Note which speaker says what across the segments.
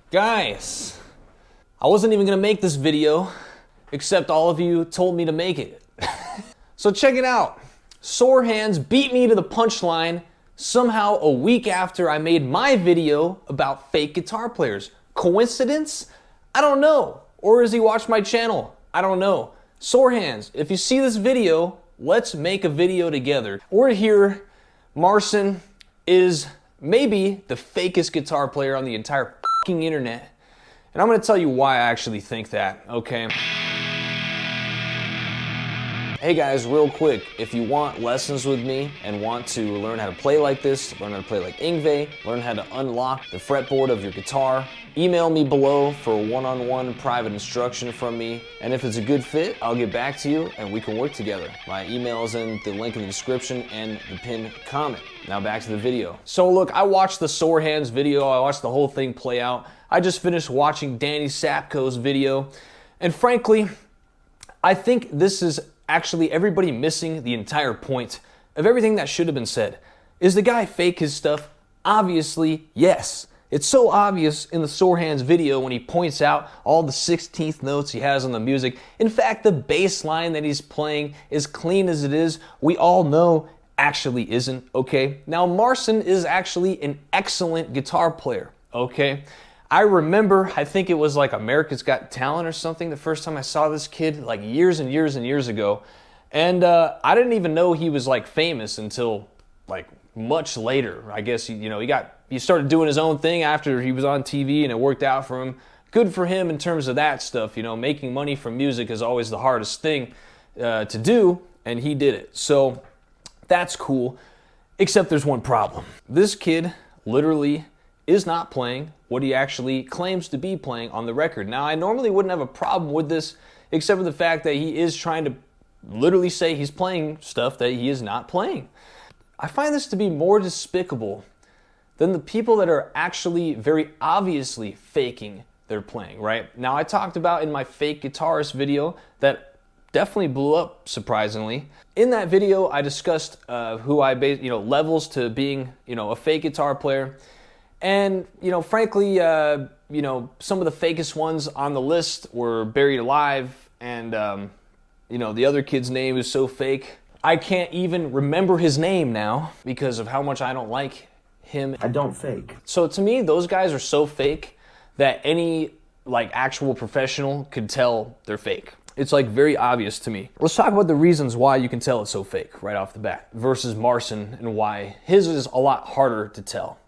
Speaker 1: Guys, I wasn't even gonna make this video, except all of you told me to make it. So check it out. Sore Hands beat me to the punchline somehow a week after I made my video about fake guitar players. Coincidence? I don't know. Or has he watched my channel? I don't know. Sore Hands, if you see this video, let's make a video together. We're here. Marcin is maybe the fakest guitar player on the entire fucking internet. And I'm gonna tell you why I actually think that, okay? Hey guys, real quick, if you want lessons with me and want to learn how to play like this, learn how to play like Yngwie, learn how to unlock the fretboard of your guitar, email me below for a one-on-one private instruction from me. And if it's a good fit, I'll get back to you and we can work together. My email is in the link in the description and the pinned comment. Now back to the video. So look, I watched the Sore Hands video. I watched the whole thing play out. I just finished watching Danny Sapko's video. And frankly, I think this is actually everybody missing the entire point of everything that should have been said. Is the guy fake his stuff? Obviously, yes. It's so obvious in the Sore Hands video when he points out all the 16th notes he has on the music. In fact, the bass line that he's playing, as clean as it is, we all know actually isn't, okay? Now, Marcin is actually an excellent guitar player, okay? I remember, I think it was like America's Got Talent or something, the first time I saw this kid, like years and years and years ago. And I didn't even know he was like famous until like much later. I guess, he started doing his own thing after he was on TV and it worked out for him. Good for him in terms of that stuff. Making money from music is always the hardest thing to do, and he did it. So that's cool, except there's one problem. This kid literally is not playing what he actually claims to be playing on the record. Now, I normally wouldn't have a problem with this, except for the fact that he is trying to literally say he's playing stuff that he is not playing. I find this to be more despicable than the people that are actually very obviously faking their playing, right? Now, I talked about in my Fake Guitarist video that definitely blew up, surprisingly. In that video, I discussed levels to being, a fake guitar player. And, frankly, some of the fakest ones on the list were Buried Alive, and, the other kid's name is so fake. I can't even remember his name now because of how much I don't like him.
Speaker 2: I don't fake.
Speaker 1: So to me, those guys are so fake that any, actual professional could tell they're fake. It's, very obvious to me. Let's talk about the reasons why you can tell it's so fake right off the bat versus Marcin and why his is a lot harder to tell.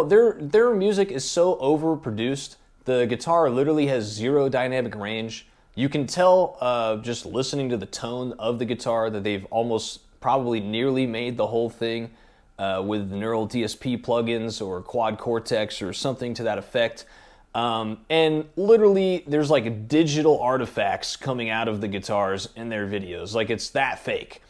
Speaker 1: Their music is so overproduced. The guitar literally has zero dynamic range. You can tell just listening to the tone of the guitar that they've almost probably nearly made the whole thing with neural DSP plugins or quad cortex or something to that effect. And literally there's digital artifacts coming out of the guitars in their videos. It's that fake.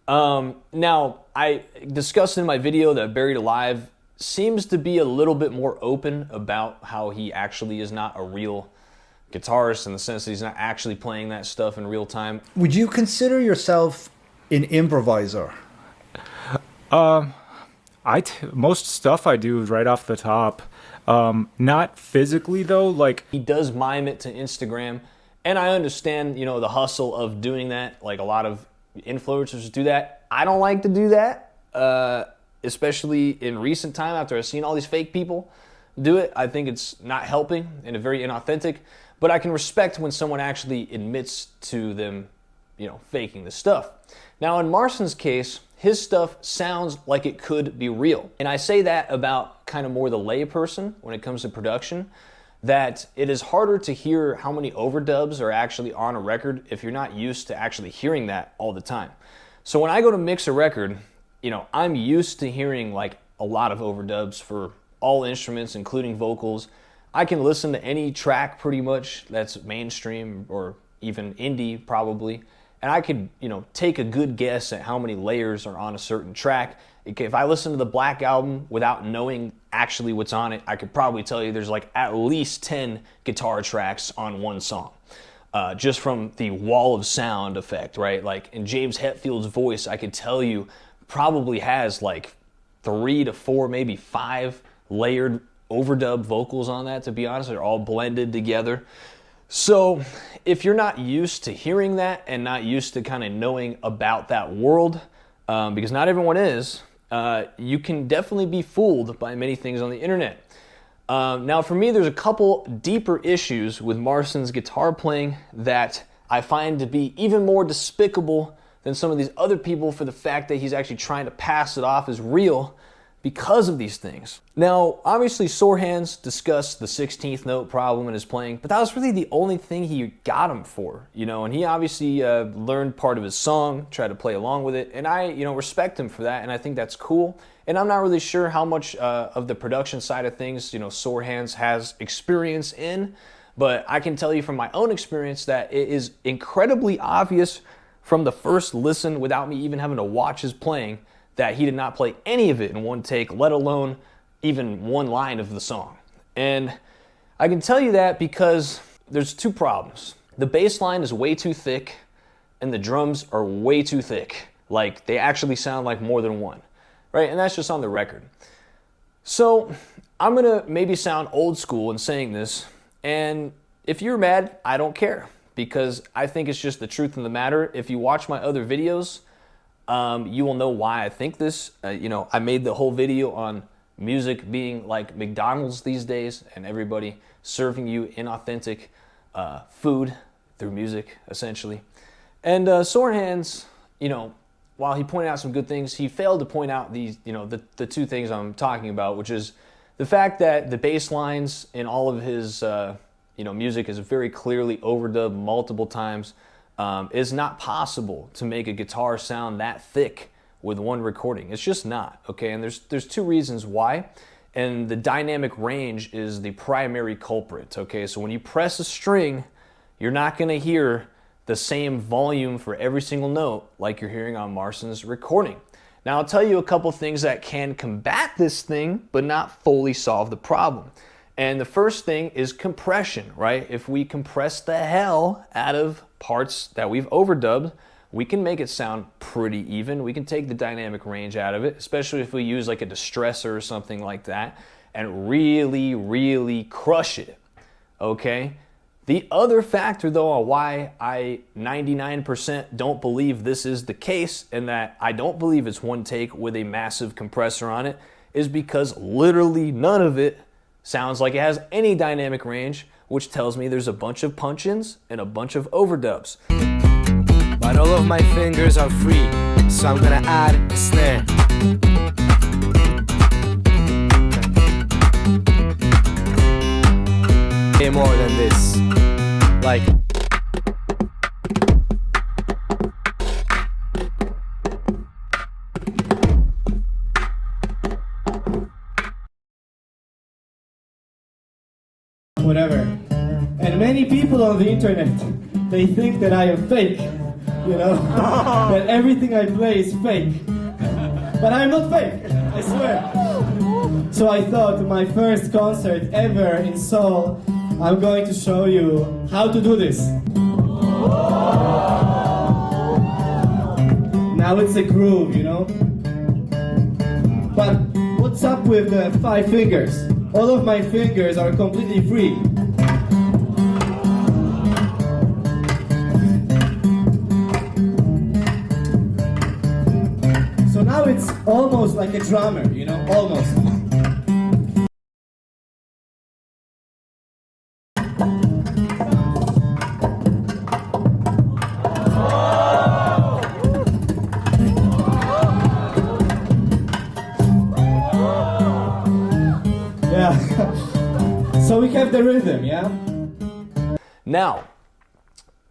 Speaker 1: Now, I discussed in my video that Buried Alive seems to be a little bit more open about how he actually is not a real guitarist in the sense that he's not actually playing that stuff in real time.
Speaker 3: Would you consider yourself an improviser?
Speaker 4: Most stuff I do right off the top. Not physically though,
Speaker 1: He does mime it to Instagram, and I understand, the hustle of doing that. A lot of influencers do that. I don't like to do that. Especially in recent time after I've seen all these fake people do it. I think it's not helping and very inauthentic, but I can respect when someone actually admits to them, faking the stuff. Now in Marcin's case, his stuff sounds like it could be real. And I say that about kind of more the lay person when it comes to production, that it is harder to hear how many overdubs are actually on a record if you're not used to actually hearing that all the time. So when I go to mix a record, I'm used to hearing a lot of overdubs for all instruments, including vocals. I can listen to any track pretty much that's mainstream or even indie probably, and I could, take a good guess at how many layers are on a certain track Okay, if I listen to the Black Album without knowing actually what's on it, I could probably tell you there's like at least 10 guitar tracks on one song. Just from the wall of sound effect, right? Like in James Hetfield's voice, I could tell you probably has like 3 to 4, maybe 5 layered overdub vocals on that, to be honest. They're all blended together. So if you're not used to hearing that and not used to kind of knowing about that world, because not everyone is, you can definitely be fooled by many things on the internet. Now for me, there's a couple deeper issues with Marcin's guitar playing that I find to be even more despicable than some of these other people, for the fact that he's actually trying to pass it off as real because of these things. Now, obviously Sore Hands discussed the 16th note problem in his playing, but that was really the only thing he got him for, you know, and he obviously learned part of his song, tried to play along with it, and I, you know, respect him for that, and I think that's cool. And I'm not really sure how much of the production side of things, you know, Sore Hands has experience in, but I can tell you from my own experience that it is incredibly obvious from the first listen, without me even having to watch his playing, that he did not play any of it in one take, let alone even one line of the song. And I can tell you that because there's 2 problems. The bass line is way too thick, and the drums are way too thick. Like, they actually sound like more than one, right? And that's just on the record. So I'm gonna maybe sound old school in saying this, and if you're mad, I don't care, because I think it's just the truth of the matter. If you watch my other videos, you will know why I think this. You know, I made the whole video on music being like McDonald's these days, and everybody serving you inauthentic food through music, essentially. And Sore Hands, you know, while he pointed out some good things, he failed to point out these, you know, the 2 things I'm talking about, which is the fact that the bass lines in all of his, you know, music is very clearly overdubbed multiple times. It's not possible to make a guitar sound that thick with one recording. It's just not, okay? And there's 2 reasons why, and the dynamic range is the primary culprit, okay? So when you press a string, you're not gonna hear the same volume for every single note like you're hearing on Marcin's recording. Now I'll tell you a couple things that can combat this thing, but not fully solve the problem. And the first thing is compression, right? If we compress the hell out of parts that we've overdubbed, we can make it sound pretty even. We can take the dynamic range out of it, especially if we use like a distressor or something like that, and really, really crush it, okay? The other factor though on why I 99% don't believe this is the case, and that I don't believe it's one take with a massive compressor on it, is because literally none of it sounds like it has any dynamic range, which tells me there's a bunch of punch-ins and a bunch of overdubs.
Speaker 2: But all of my fingers are free, so I'm gonna add a snare. Way more than this. Like,
Speaker 5: whatever. And many people on the internet, they think that I am fake, you know, that everything I play is fake. But I'm not fake, I swear. So I thought my first concert ever in Seoul, I'm going to show you how to do this. Now it's a groove, you know. But what's up with the 5 fingers? All of my fingers are completely free. So now it's almost like a drummer, you know, almost. So we have the rhythm, yeah?
Speaker 1: Now,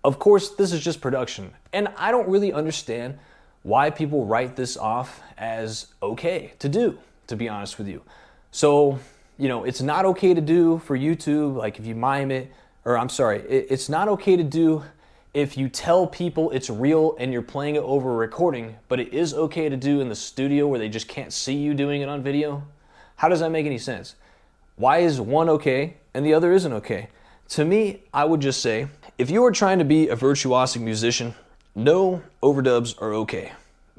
Speaker 1: of course, this is just production, and I don't really understand why people write this off as okay to do, to be honest with you. So, you know, it's not okay to do for YouTube, like if you mime it, or I'm sorry, it's not okay to do if you tell people it's real and you're playing it over a recording, but it is okay to do in the studio where they just can't see you doing it on video, how does that make any sense? Why is one okay and the other isn't okay? To me, I would just say, if you are trying to be a virtuosic musician, no overdubs are okay.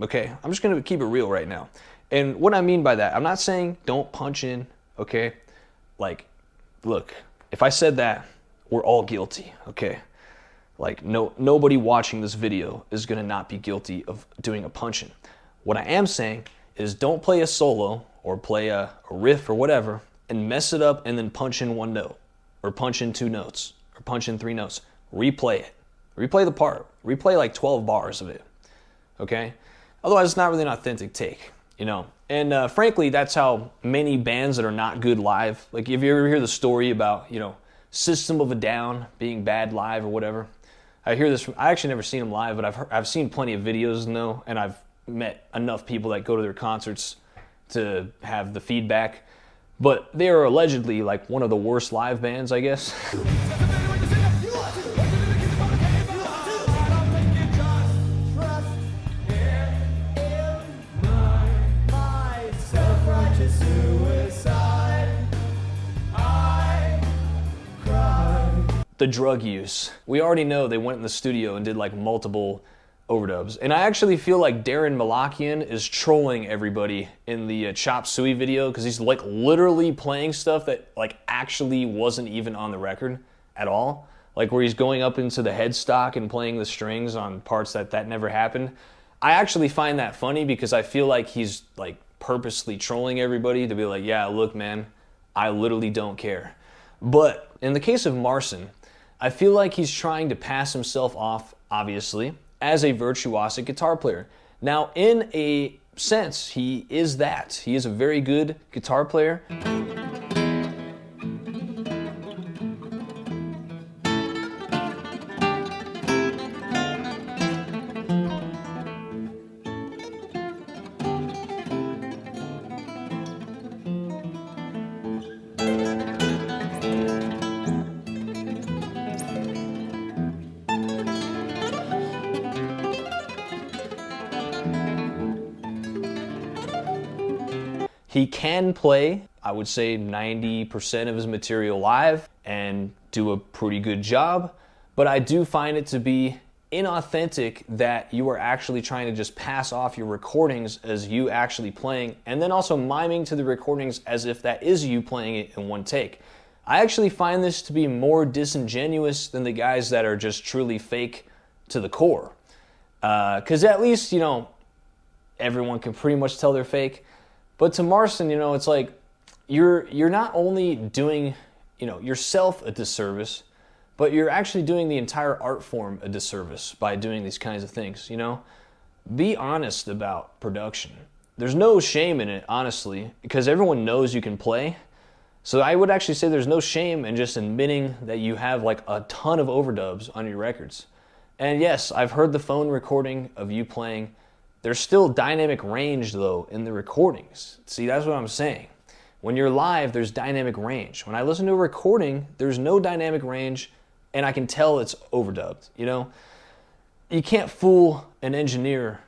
Speaker 1: Okay? I'm just gonna keep it real right now. And what I mean by that, I'm not saying don't punch in, okay? Like, look, if I said that, we're all guilty, okay? Like, nobody watching this video is gonna not be guilty of doing a punch in. What I am saying is don't play a solo or play a riff or whatever and mess it up and then punch in one note or punch in 2 notes or punch in 3 notes. Replay it. Replay the part. Replay like 12 bars of it, okay? Otherwise, it's not really an authentic take, you know? And frankly, that's how many bands that are not good live, like if you ever hear the story about, you know, System of a Down being bad live or whatever, I hear this from, I actually never seen them live, but I've seen plenty of videos though, and I've met enough people that go to their concerts to have the feedback. But they are allegedly like one of the worst live bands, I guess. The drug use. We already know they went in the studio and did like multiple overdubs. And I actually feel like Darren Malakian is trolling everybody in the Chop Suey video because he's like literally playing stuff that like actually wasn't even on the record at all. Like where he's going up into the headstock and playing the strings on parts that never happened. I actually find that funny because I feel like he's like purposely trolling everybody to be like, yeah, look, man, I literally don't care. But in the case of Marcin, I feel like he's trying to pass himself off, obviously, as a virtuosic guitar player. Now, in a sense, he is that. He is a very good guitar player. He can play, I would say 90% of his material live and do a pretty good job, but I do find it to be inauthentic that you are actually trying to just pass off your recordings as you actually playing and then also miming to the recordings as if that is you playing it in one take. I actually find this to be more disingenuous than the guys that are just truly fake to the core. Because at least, you know, everyone can pretty much tell they're fake. But to Marcin, you know, it's like you're not only doing, you know, yourself a disservice, but you're actually doing the entire art form a disservice by doing these kinds of things, you know? Be honest about production. There's no shame in it, honestly, because everyone knows you can play. So I would actually say there's no shame in just admitting that you have like a ton of overdubs on your records. And yes, I've heard the phone recording of you playing. There's still dynamic range, though, in the recordings. See, that's what I'm saying. When you're live, there's dynamic range. When I listen to a recording, there's no dynamic range, and I can tell it's overdubbed, you know? You can't fool an engineer,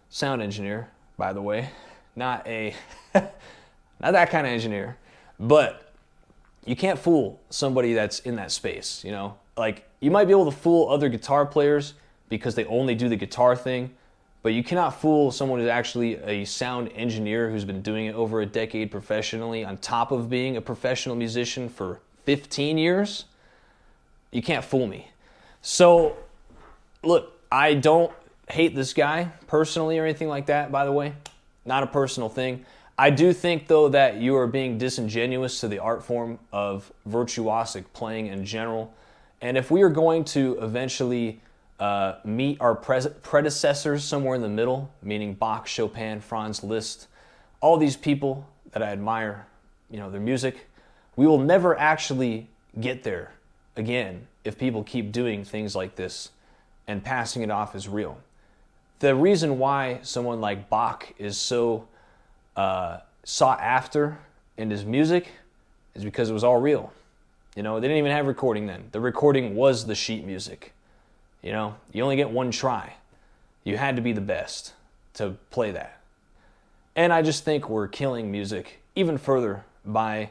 Speaker 1: sound engineer, by the way. Not that kind of engineer. But you can't fool somebody that's in that space, you know? Like, you might be able to fool other guitar players because they only do the guitar thing, but you cannot fool someone who's actually a sound engineer who's been doing it over a decade professionally on top of being a professional musician for 15 years. You can't fool me. So, look, I don't hate this guy personally or anything like that, by the way. Not a personal thing. I do think, though, that you are being disingenuous to the art form of virtuosic playing in general. And if we are going to eventually meet our predecessors somewhere in the middle, meaning Bach, Chopin, Franz Liszt, all these people that I admire, you know, their music, we will never actually get there again if people keep doing things like this and passing it off as real. The reason why someone like Bach is so sought after in his music is because it was all real. You know, they didn't even have recording then. The recording was the sheet music. You know, you only get one try. You had to be the best to play that. And I just think we're killing music even further by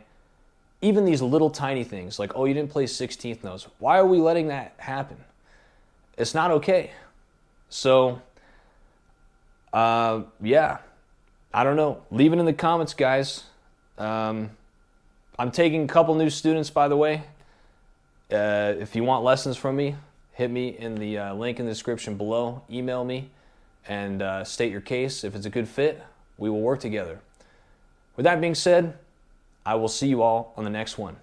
Speaker 1: even these little tiny things like, oh, you didn't play 16th notes. Why are we letting that happen? It's not okay. So, yeah, I don't know. Leave it in the comments, guys. I'm taking a couple new students, by the way. If you want lessons from me, hit me in the link in the description below. Email me and state your case. If it's a good fit, we will work together. With that being said, I will see you all on the next one.